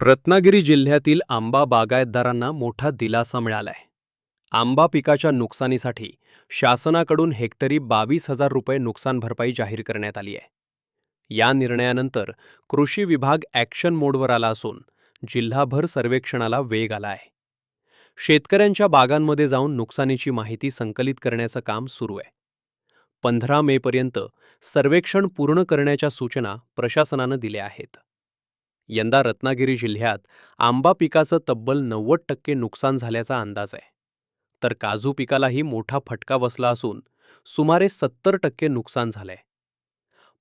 रत्नागिरी जिल्ह्यातील आंबा बागायतदारांना मोठा दिलासा मिळालाय. आंबा पिकाच्या नुकसानीसाठी शासनाकडून हेक्टरी 22,000 रुपये नुकसान भरपाई जाहीर करण्यात आली आहे. या निर्णयानंतर कृषी विभाग ॲक्शन मोडवर आला असून जिल्हाभर सर्वेक्षणाला वेग आला आहे. शेतकऱ्यांच्या बागांमध्ये जाऊन नुकसानीची माहिती संकलित करण्याचं काम सुरू आहे. 15 मेपर्यंत सर्वेक्षण पूर्ण करण्याच्या सूचना प्रशासनानं दिल्या आहेत. यंदा रत्नागिरी जिल्ह्यात आंबा पिकाचं तब्बल 90% नुकसान झाल्याचा अंदाज आहे. तर काजू पिकालाही मोठा फटका बसला असून सुमारे 70% नुकसान झालंय.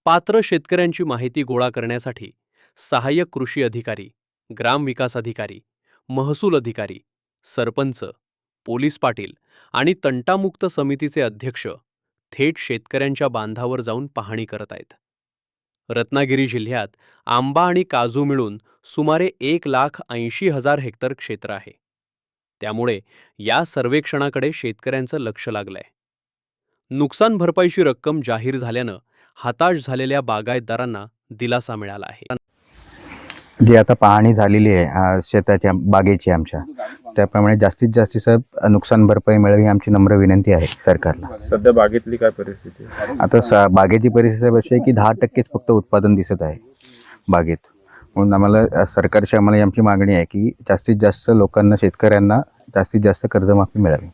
पात्र शेतकऱ्यांची माहिती गोळा करण्यासाठी सहाय्यक कृषी अधिकारी, ग्रामविकास अधिकारी, महसूल अधिकारी, सरपंच, पोलीस पाटील आणि तंटामुक्त समितीचे अध्यक्ष थेट शेतकऱ्यांच्या बांधावर जाऊन पाहणी करत आहेत. रत्नागिरी जिल्ह्यात आंबा आणि काजू मिळून सुमारे 1,80,000 हेक्टर क्षेत्र आहे. त्यामुळे या सर्वेक्षणाकडे शेतकऱ्यांचं लक्ष लागलंय. नुकसान भरपाईची रक्कम जाहीर झाल्यानं हताश झालेल्या बागायतदारांना दिलासा मिळाला आहे. जी आता पाहणी झालेली आहे शेताच्या बागेची आमच्या, त्याप्रमाणे जास्तीत जास्त नुकसान भरपाई मिळावी आमची नम्र विनंती आहे सरकारला. सध्या बागेतली काय परिस्थिती आहे? आता बागेची परिस्थिती अशी आहे की 10%च फक्त उत्पादन दिसत आहे बागेत. म्हणून आम्हाला सरकारची आमची मागणी आहे की जास्तीत जास्त लोकांना, शेतकऱ्यांना जास्तीत जास्त कर्जमाफी मिळावी.